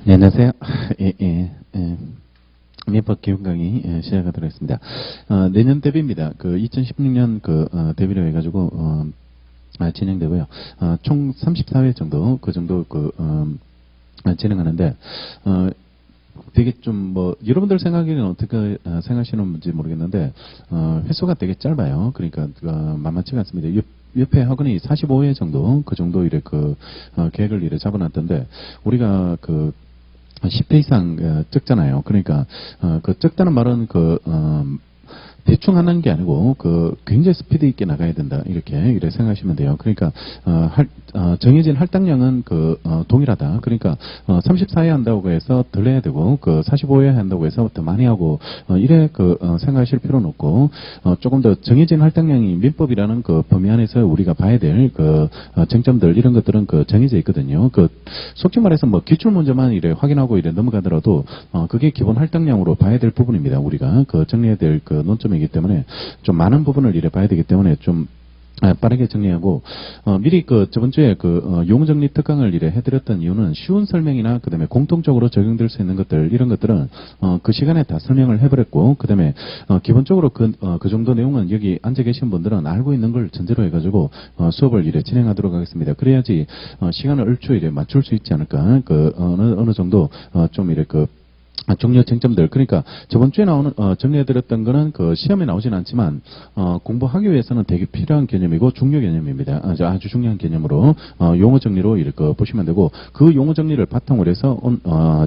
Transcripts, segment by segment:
네, 안녕하세요. 민법 기본 강의 시작하도록 하겠습니다. 내년 대비입니다. 2016년 대비로 해가지고 진행되고요. 총 34회 정도 진행하는데 되게 좀 여러분들 생각에는 어떻게 생각하시는지 모르겠는데 횟수가 되게 짧아요. 그러니까 만만치가 않습니다. 옆에 학원이 45회 정도 정도 계획을 잡아놨던데 우리가 10회 이상 적잖아요. 그러니까 적다는 말은 대충 하는 게 아니고 굉장히 스피드 있게 나가야 된다 이렇게 생각하시면 돼요. 그러니까 정해진 할당량은 동일하다. 그러니까 34회 한다고 해서 덜 해야 되고 45회 한다고 해서 더 많이 하고 이래 생각하실 필요는 없고 조금 더 정해진 할당량이 민법이라는 범위 안에서 우리가 봐야 될 쟁점들 이런 것들은 정해져 있거든요. 속지 말해서 기출 문제만 확인하고 넘어가더라도 그게 기본 할당량으로 봐야 될 부분입니다. 우리가 정리해야 될 논점이기 때문에 좀 많은 부분을 봐야 되기 때문에 좀 빠르게 정리하고 미리 저번 주에 용어정리 특강을 해드렸던 이유는 쉬운 설명이나 그다음에 공통적으로 적용될 수 있는 것들 이런 것들은 그 시간에 다 설명을 해버렸고 그다음에 기본적으로 그 정도 내용은 여기 앉아 계신 분들은 알고 있는 걸 전제로 해가지고 수업을 진행하도록 하겠습니다. 그래야지 시간을 얼추 맞출 수 있지 않을까 어느 정도 좀 중요 쟁점들. 그러니까 저번 주에 정리해드렸던 거는 시험에 나오진 않지만 공부하기 위해서는 되게 필요한 개념이고 중요 개념입니다. 아주 중요한 개념으로 용어 정리로 보시면 되고 그 용어 정리를 바탕으로 해서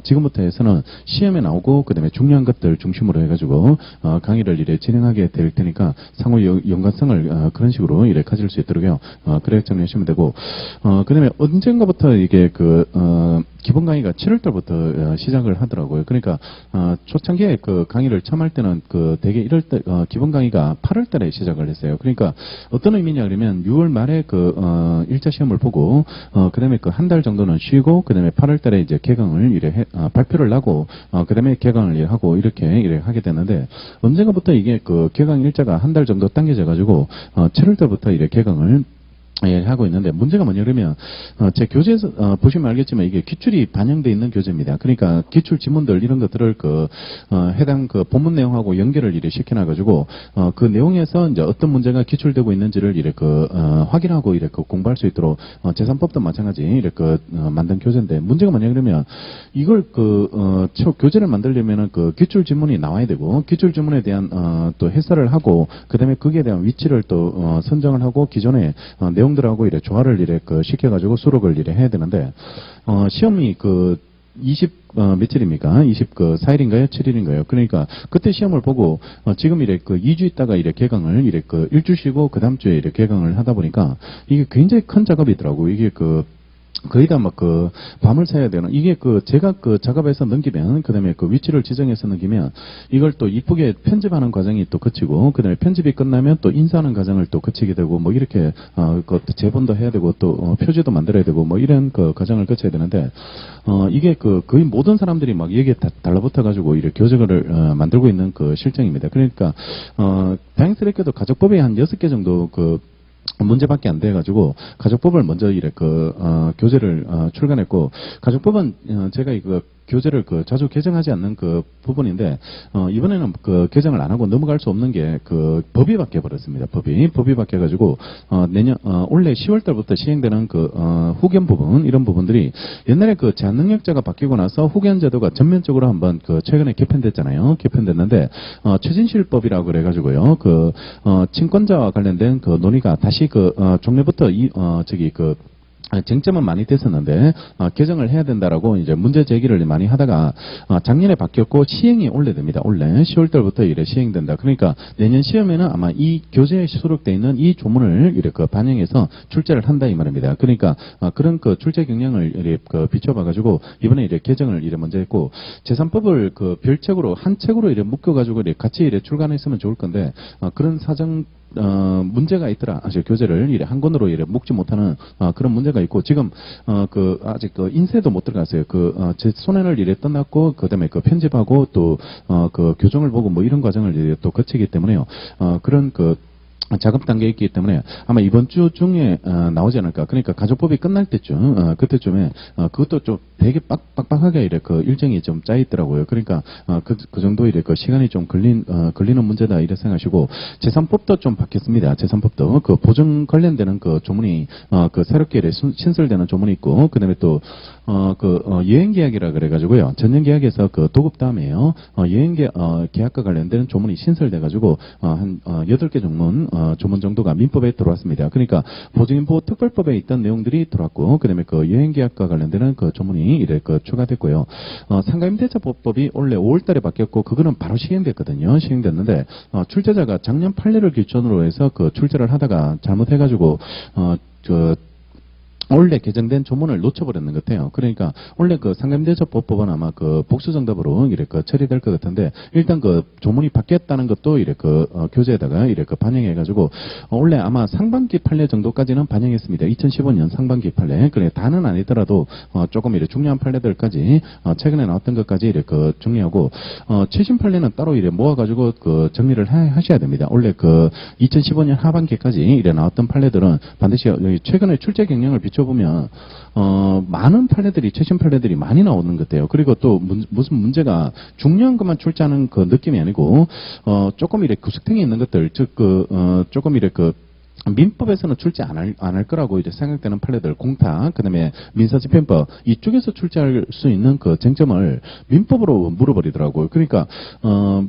지금부터 해서는 시험에 나오고 그다음에 중요한 것들 중심으로 해가지고 강의를 진행하게 될 테니까 상호 연관성을 그런 식으로 가질 수 있도록요. 그래 정리하시면 되고 그다음에 언젠가부터 이게 기본 강의가 7월달부터 시작을 하더라고요. 그러니까 초창기에 강의를 처음 할 때는 되게 이럴 때 기본 강의가 8월달에 시작을 했어요. 그러니까 어떤 의미냐 그러면 6월 말에 1차 시험을 보고 그다음에 한 달 정도는 쉬고 그다음에 8월달에 이제 개강을 발표를 하고 그다음에 개강을 하고 이렇게 하게 되는데 언젠가부터 이게 개강 일자가 한 달 정도 당겨져 가지고 7월달부터 개강을 하고 있는데 문제가 뭐냐 그러면 제 교재에서 보시면 알겠지만 이게 기출이 반영되어 있는 교재입니다. 그러니까 기출 지문들 이런 것들을 해당 본문 내용하고 연결을 시켜놔가지고 그 내용에서 이제 어떤 문제가 기출되고 있는지를 확인하고 공부할 수 있도록 제3법도 마찬가지 만든 교재인데 문제가 뭐냐 그러면 이걸 교재를 만들려면은 기출 지문이 나와야 되고 기출 지문에 대한 또 해설을 하고 그다음에 거기에 대한 위치를 또 선정을 하고 기존에 내용들하고 조화를 시켜가지고 수록을 해야 되는데 시험이 며칠입니까? 24일인가요? 7일인가요? 그러니까 그때 시험을 보고 지금 2주 있다가 개강을 일주 쉬고 그 다음 주에 개강을 하다 보니까 이게 굉장히 큰 작업이더라고. 이게 거의 다 밤을 새야 되는, 이게 제가 작업해서 넘기면, 그 다음에 위치를 지정해서 넘기면, 이걸 또 이쁘게 편집하는 과정이 또 거치고, 그 다음에 편집이 끝나면 또 인쇄하는 과정을 또 거치게 되고, 이렇게, 재본도 해야 되고, 또, 표지도 만들어야 되고, 이런 과정을 거쳐야 되는데, 이게 거의 모든 사람들이 여기에 다 달라붙어가지고, 이렇게 교재를, 만들고 있는 실정입니다. 그러니까, 다행스럽게도 가족법에 한 6개 정도 문제밖에 안 돼가지고 가족법을 먼저 교재를 출간했고 가족법은 제가 교재를 자주 개정하지 않는 부분인데 이번에는 개정을 안 하고 넘어갈 수 없는 게 법이 바뀌어 버렸습니다. 법이 바뀌어 가지고 내년 올해 10월 달부터 시행되는 후견 부분 이런 부분들이 옛날에 제한 능력자가 바뀌고 나서 후견 제도가 전면적으로 한번 최근에 개편됐잖아요. 개편됐는데 최진실법이라고 그래 가지고요. 친권자와 관련된 논의가 다시 종래부터 쟁점은 많이 됐었는데 개정을 해야 된다라고 이제 문제 제기를 많이 하다가 작년에 바뀌었고 시행이 올해 됩니다. 올해 10월 달부터 시행된다. 그러니까 내년 시험에는 아마 이 교재에 수록되어 있는 이 조문을 반영해서 출제를 한다 이 말입니다. 그러니까 그런 출제 경향을 비춰봐 가지고 이번에 개정을 먼저 했고 제3법을 별책으로 한 책으로 묶어 가지고 같이 출간했으면 좋을 건데 그런 사정 문제가 있더라. 교재를 한 권으로 묶지 못하는 그런 문제가 있고 지금 아직 인쇄도 못 들어갔어요. 제 손해를 떠났고 그다음에 편집하고 또 교정을 보고 이런 과정을 또 거치기 때문에요. 그런 작업 단계에 있기 때문에 아마 이번 주 중에 나오지 않을까. 그러니까 가족법이 끝날 때쯤 그때쯤에 그것도 좀 되게 빡빡하게 이래 그 일정이 좀 짜 있더라고요. 그러니까 그 정도 이래 그 시간이 좀 걸리는 문제다 이래 생각하시고 재산법도 좀 바뀌었습니다. 재산법도 그 보증 관련되는 그 조문이 그 새롭게 이래 신설되는 조문이 있고 그다음에 또 여행 계약이라 그래가지고요. 전년 계약에서 그 도급 다음에요. 여행 계약과 관련된 조문이 신설돼가지고 한 8개 조문 정도가 민법에 들어왔습니다. 그러니까 보증인보호 특별법에 있던 내용들이 들어왔고, 그다음에 그 여행 계약과 관련되는 그 조문이 이래 그 추가됐고요. 상가임대차법이 원래 5월달에 바뀌었고, 그거는 바로 시행됐거든요. 시행됐는데 출제자가 작년 판례를 기준으로 해서 그 출제를 하다가 잘못해가지고 원래 개정된 조문을 놓쳐버렸는 것 같아요. 그러니까 원래 그 상가임대차법은 아마 그 복수 정답으로 이래 그 처리될 것 같은데 일단 그 조문이 바뀌었다는 것도 이래 그 교재에다가 이래 그 반영해가지고 원래 아마 상반기 판례 정도까지는 반영했습니다. 2015년 상반기 판례. 그래 다는 아니더라도 조금 이래 중요한 판례들까지 최근에 나왔던 것까지 이래 그 정리하고 최신 판례는 따로 이래 모아가지고 그 정리를 하셔야 됩니다. 원래 그 2015년 하반기까지 이래 나왔던 판례들은 반드시 최근에 출제 경향을 비춰 보면 많은 판례들이 최신 판례들이 많이 나오는 것 같아요. 그리고 또 무슨 문제가 중요한 것만 출제하는 그 느낌이 아니고 조금 이래 구석탱이 있는 것들 즉 조금 이래 민법에서는 출제 안 할 거라고 이제 생각되는 판례들, 공탁, 그 다음에 민사집행법, 이쪽에서 출제할 수 있는 그 쟁점을 민법으로 물어버리더라고요. 그러니까,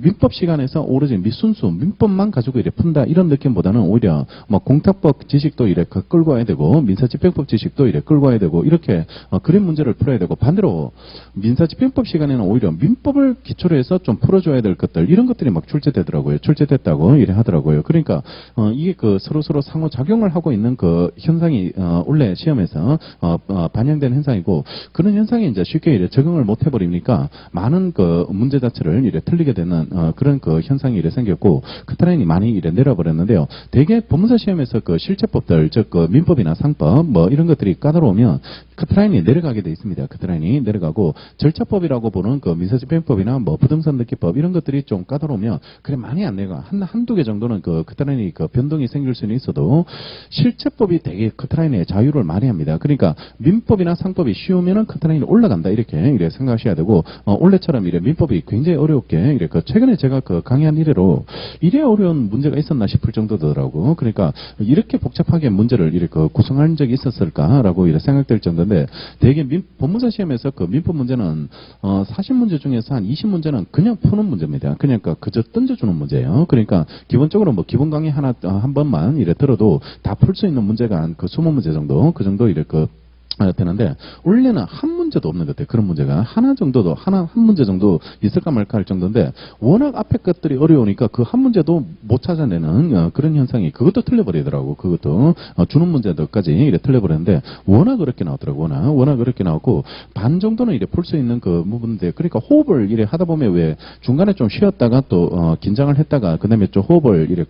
민법 시간에서 오로지 미순수, 민법만 가지고 이래 푼다, 이런 느낌보다는 오히려 뭐 공탁법 지식도 이래 끌고 와야 되고, 민사집행법 지식도 이래 끌고 와야 되고, 이렇게 그런 문제를 풀어야 되고, 반대로 민사집행법 시간에는 오히려 민법을 기초로 해서 좀 풀어줘야 될 것들, 이런 것들이 막 출제되더라고요. 출제됐다고 이래 하더라고요. 그러니까, 이게 서로 상호작용을 하고 있는 그 현상이 원래 시험에서 반영된 현상이고 그런 현상이 이제 쉽게 이래 적응을 못 해버리니까 많은 그 문제 자체를 이래 틀리게 되는 그런 그 현상이 이래 생겼고 커트라인이 많이 이래 내려버렸는데요. 대개 법무사 시험에서 그 실체법들 즉 그 민법이나 상법 뭐 이런 것들이 까다로우면 커트라인이 내려가게 돼 있습니다. 커트라인이 내려가고 절차법이라고 보는 그 민사집행법이나 뭐 부동산 등기법 이런 것들이 좀 까다로우면 그래 많이 안 내가 한두 개 정도는 그 커트라인이 그 변동이 생길 수는 있어도 실체법이 되게 커트라인에 자유를 많이 합니다. 그러니까 민법이나 상법이 쉬우면은 커트라인이 올라간다 이렇게 생각하셔야 되고 원래처럼 이래 민법이 굉장히 어렵게 이래 최근에 제가 강의한 이래로 이래 어려운 문제가 있었나 싶을 정도더라고. 그러니까 이렇게 복잡하게 문제를 이렇게 구성한 적이 있었을까라고 이래 생각될 정도인데 대개 법무사 시험에서 그 민법 문제는 40문제 중에서 한 20문제는 그냥 푸는 문제입니다. 그냥 그저 던져주는 문제예요. 그러니까 기본적으로 뭐 기본 강의 한 번만 이래 들어도 다 풀 수 있는 문제가 한 20문제 정도 그 정도 이래 되는데 원래는 한 문제도 없는 것 같아요. 그런 문제가 한 문제 정도 있을까 말까 할 정도인데 워낙 앞에 것들이 어려우니까 그 한 문제도 못 찾아내는 그런 현상이 그것도 틀려버리더라고. 그것도 주는 문제도까지 이래 틀려버렸는데 워낙 어렵게 나오더라고. 워낙 어렵게 나오고 반 정도는 이래 풀 수 있는 그 부분인데 그러니까 호흡을 이래 하다 보면 왜 중간에 좀 쉬었다가 또 긴장을 했다가 그다음에 좀 호흡을 이래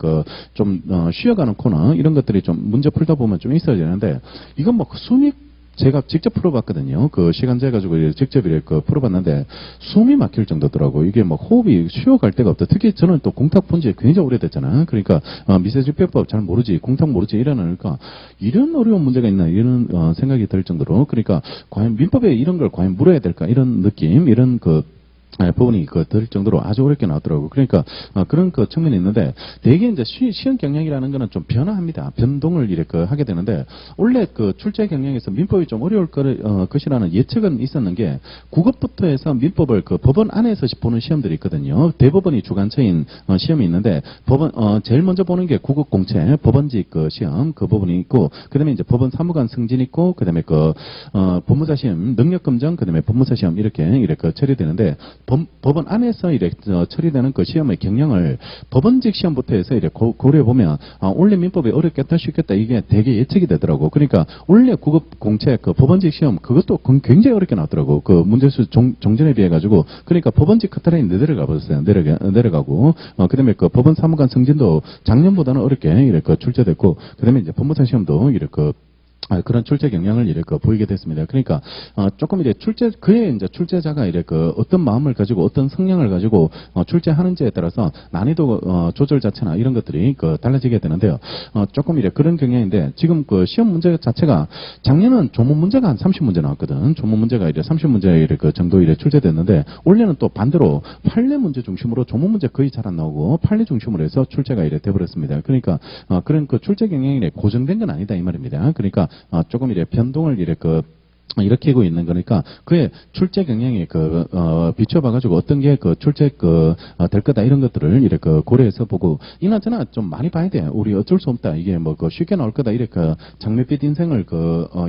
좀 쉬어가는 코너 이런 것들이 좀 문제 풀다 보면 좀 있어야 되는데 이건 뭐 숨이 제가 직접 풀어봤거든요. 그 시간 재가지고 직접 이렇게 풀어봤는데 숨이 막힐 정도더라고. 이게 막 호흡이 쉬어갈 데가 없다. 특히 저는 또 공탁 본 지 굉장히 오래됐잖아. 그러니까 미세집행법 잘 모르지, 공탁 모르지 이러니까 이런 어려운 문제가 있나 이런 생각이 들 정도로 그러니까 과연 민법에 이런 걸 과연 물어야 될까 이런 느낌, 이런 부분이 들 정도로 아주 어렵게 나왔더라고요. 그러니까 그런 측면이 있는데 대개 이제 시험 경향이라는 거는 좀 변화합니다. 변동을 이렇게 하게 되는데 원래 출제 경향에서 민법이 좀 어려울 것이라는 예측은 있었는 게 국어부터 해서 민법을 법원 안에서 보는 시험들이 있거든요. 대법원이 주관처인 시험이 있는데 법원 제일 먼저 보는 게 국어공채 법원직 시험 그 부분이 있고 그다음에 이제 법원 사무관 승진 있고 그다음에 법무사 시험 능력검정 그다음에 법무사 시험 이렇게 처리되는데 법원 안에서 처리되는 시험의 경향을 법원직 시험부터 해서 고려해보면, 원래 민법이 어렵겠다, 쉽겠다, 이게 되게 예측이 되더라고. 그러니까, 원래 국어공채 법원직 시험, 그것도 굉장히 어렵게 나왔더라고. 문제수 종전에 비해가지고. 그러니까 법원직 커트라인이 내려가 버렸어요. 내려가고. 그 다음에 법원 사무관 승진도 작년보다는 어렵게 출제됐고, 그 다음에 이제 법무사 시험도 그런 출제 경향을 이래 보이게 됐습니다. 그러니까 조금 이래 그의 이제 출제자가 이래 어떤 마음을 가지고 어떤 성향을 가지고 출제하는지에 따라서 난이도 조절 자체나 이런 것들이 달라지게 되는데요. 조금 이래 그런 경향인데 지금 시험 문제 자체가 작년은 조문 문제가 한 30문제 나왔거든. 조문 문제가 이래 30문제 이래 정도 이래 출제됐는데 올해는 또 반대로 판례 문제 중심으로 조문 문제 거의 잘 안 나오고 판례 중심으로 해서 출제가 이래 돼버렸습니다. 그러니까 그런 고정된 건 아니다 이 말입니다. 그러니까 조금 이래 변동을 일으키고 있는 거니까 그의 출제 경향에 비춰봐가지고 어떤 게 출제 될 거다 이런 것들을 이렇게 고려해서 보고 이나저나 좀 많이 봐야 돼. 우리 어쩔 수 없다. 이게 뭐 쉽게 나올 거다 이렇게 장밋빛 인생을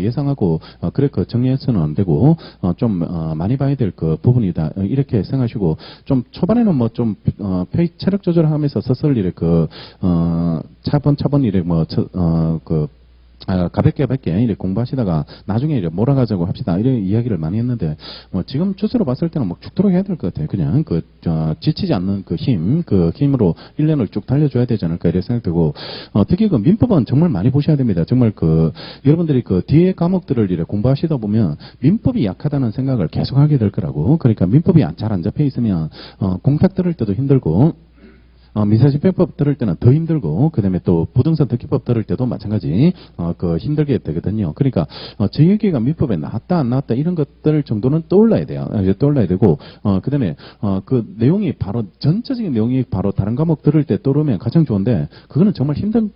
예상하고 그래 정리해서는 안 되고 좀 많이 봐야 될 부분이다. 이렇게 생각하시고 좀 초반에는 뭐 좀 체력 조절하면서 서슬 이렇게 차번 이래 가볍게 이렇게 공부하시다가 나중에 이제 몰아가자고 합시다. 이런 이야기를 많이 했는데, 지금 추세로 봤을 때는 뭐 죽도록 해야 될 것 같아요. 그냥 지치지 않는 힘으로 1년을 쭉 달려줘야 되지 않을까 이렇게 생각되고, 특히 민법은 정말 많이 보셔야 됩니다. 정말 여러분들이 뒤에 과목들을 이렇게 공부하시다 보면 민법이 약하다는 생각을 계속 하게 될 거라고. 그러니까 민법이 잘 안 잡혀 있으면, 공탁 들을 때도 힘들고, 민사집행법 들을 때는 더 힘들고, 그 다음에 또 부동산 특기법 들을 때도 마찬가지, 힘들게 되거든요. 그러니까, 저 얘기가 민법에 나왔다, 안 나왔다, 이런 것들 정도는 떠올라야 돼요. 떠올라야 되고, 그 다음에, 내용이 전체적인 내용이 바로 다른 과목 들을 때 떠오르면 가장 좋은데, 그거는 정말 힘든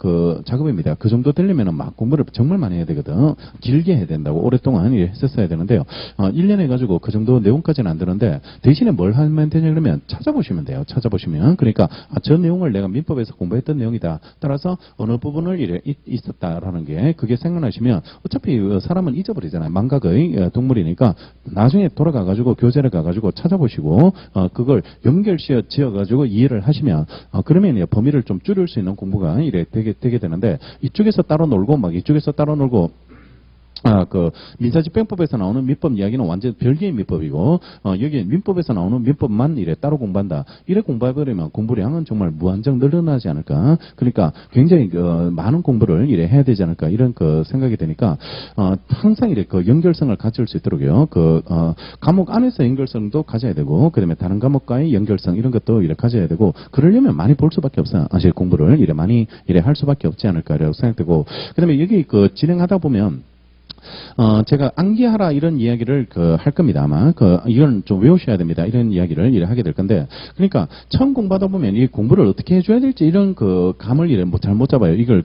작업입니다. 그 정도 되려면 막 공부를 정말 많이 해야 되거든. 길게 해야 된다고, 오랫동안 했었어야 되는데요. 1년 해가지고 그 정도 내용까지는 안 되는데, 대신에 뭘 하면 되냐 그러면 찾아보시면 돼요. 찾아보시면. 그러니까, 저 내용을 내가 민법에서 공부했던 내용이다. 따라서 어느 부분을 있었다라는 게 그게 생각나시면 어차피 사람은 잊어버리잖아요. 망각의 동물이니까 나중에 돌아가가지고 교재를 가가지고 찾아보시고 그걸 연결 지어가지고 이해를 하시면 그러면 범위를 좀 줄일 수 있는 공부가 되게 되는데 이쪽에서 따로 놀고 막 이쪽에서 따로 놀고 민사집행법에서 나오는 민법 이야기는 완전 별개의 민법이고, 여기 민법에서 나오는 민법만 따로 공부한다. 이래 공부해버리면 공부량은 정말 무한정 늘어나지 않을까. 그러니까 굉장히 많은 공부를 해야 되지 않을까. 이런 생각이 되니까, 항상 연결성을 가질 수 있도록요. 과목 안에서 연결성도 가져야 되고, 그 다음에 다른 과목과의 연결성 이런 것도 가져야 되고, 그러려면 많이 볼 수밖에 없어요. 사실 공부를 많이 할 수밖에 없지 않을까라고 생각되고, 그 다음에 여기 진행하다 보면, 제가 암기하라 이런 이야기를 할 겁니다. 아마 이건 좀 외우셔야 됩니다. 이런 이야기를 하게 될 건데, 그러니까 처음 공부하다 보면 이 공부를 어떻게 해줘야 될지 이런 감을 잘 못 잡아요. 이걸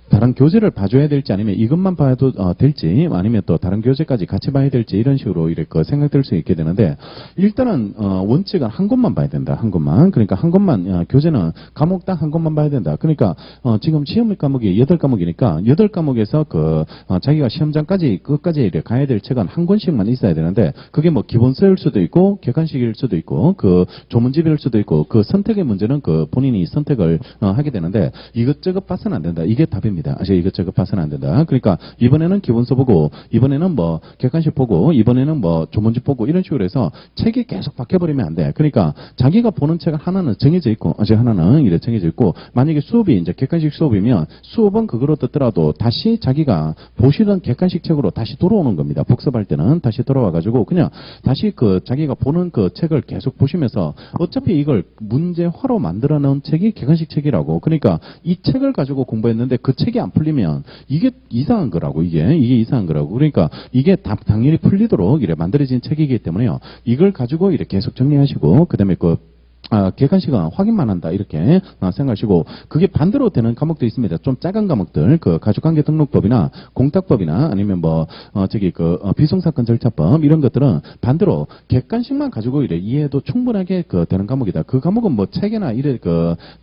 다른 교재를 봐줘야 될지 아니면 이것만 봐도 될지 아니면 또 다른 교재까지 같이 봐야 될지 이런 식으로 생각될 수 있게 되는데, 일단은 원칙은 한 권만 봐야 된다. 한 권만. 그러니까 한 권만 교재는 과목당 한 권만 봐야 된다. 그러니까 지금 시험 과목이 8과목이니까 8과목에서 자기가 시험장까지 끝까지 가야 될 책은 한 권씩만 있어야 되는데, 그게 뭐 기본서일 수도 있고 객관식일 수도 있고 조문집일 수도 있고 선택의 문제는 본인이 선택을 하게 되는데, 이것저것 봐서는 안 된다. 이게 답입니다. 아시죠? 이것저것 봐서는 안 된다. 그러니까 이번에는 기본서 보고 이번에는 뭐 객관식 보고 이번에는 뭐 조문집 보고 이런 식으로 해서 책이 계속 바뀌어버리면 안 돼. 그러니까 자기가 보는 책 하나는 정해져 있고 아직 하나는 정해져 있고, 만약에 수업이 이제 객관식 수업이면 수업은 그거로 듣더라도 다시 자기가 보시던 객관식 책으로 다시 돌아오는 겁니다. 복습할 때는 다시 돌아와가지고 그냥 다시 자기가 보는 책을 계속 보시면서, 어차피 이걸 문제화로 만들어 놓은 책이 객관식 책이라고. 그러니까 이 책을 가지고 공부했는데 그 책이 안 풀리면 이게 이상한 거라고. 이게 이상한 거라고. 그러니까 이게 당연히 풀리도록 만들어진 책이기 때문에요. 이걸 가지고 계속 정리하시고, 그 다음에 객관식은 확인만 한다 이렇게 생각하시고, 그게 반대로 되는 과목도 있습니다. 좀 작은 과목들, 가족관계 등록법이나 공탁법이나 아니면 비송사건 절차법 이런 것들은 반대로 객관식만 가지고 이해해도 충분하게 되는 과목이다. 그 과목은 뭐 체계나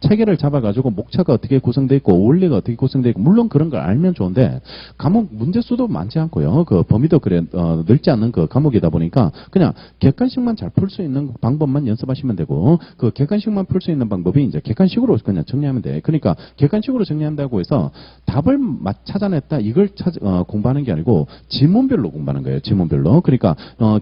체계를 잡아가지고 목차가 어떻게 구성되어 있고 원리가 어떻게 구성되어 있고, 물론 그런 걸 알면 좋은데 과목 문제 수도 많지 않고요. 범위도 넓지 않는 과목이다 보니까 그냥 객관식만 잘 풀 수 있는 방법만 연습하시면 되고, 그 객관식만 풀 수 있는 방법이 이제 객관식으로 그냥 정리하면 돼. 그러니까 객관식으로 정리한다고 해서 답을 찾아냈다 이걸 공부하는 게 아니고 지문별로 공부하는 거예요. 지문별로. 그러니까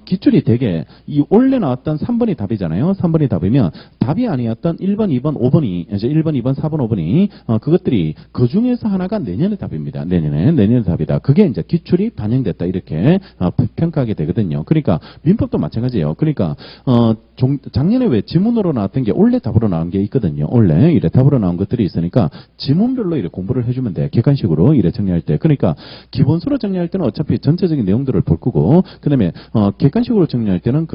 기출이 되게 이 원래 나왔던 3번이 답이잖아요. 3번이 답이면 답이 아니었던 1번, 2번, 5번이 이제 1번, 2번, 4번, 5번이 그것들이 그 중에서 하나가 내년의 답입니다. 내년의 답이다. 그게 이제 기출이 반영됐다 이렇게 평가하게 되거든요. 그러니까 민법도 마찬가지예요. 그러니까 작년에 왜 지문으로 나왔던 게 원래 답으로 나온 게 있거든요. 원래 이래 답으로 나온 것들이 있으니까 지문별로 이래 공부를 해주면 돼. 객관식으로 이래 정리할 때. 그러니까 기본수로 정리할 때는 어차피 전체적인 내용들을 볼 거고, 그다음에 객관식으로 정리할 때는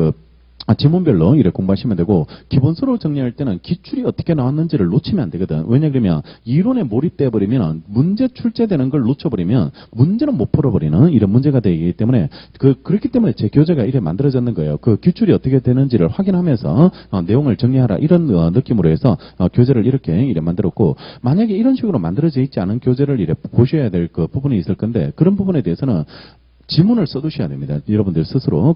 지문별로 이렇게 공부하시면 되고, 기본수로 정리할 때는 기출이 어떻게 나왔는지를 놓치면 안 되거든. 왜냐 그러면 이론에 몰입돼 버리면 문제 출제되는 걸 놓쳐버리면 문제는 못 풀어버리는 이런 문제가 되기 때문에 그렇기 때문에 제 교재가 이렇게 만들어졌는 거예요. 그 기출이 어떻게 되는지를 확인하면서 내용을 정리하라 이런 느낌으로 해서 교재를 이렇게 만들었고, 만약에 이런 식으로 만들어져 있지 않은 교재를 이렇게 보셔야 될 그 부분이 있을 건데, 그런 부분에 대해서는 지문을 써두셔야 됩니다. 여러분들 스스로.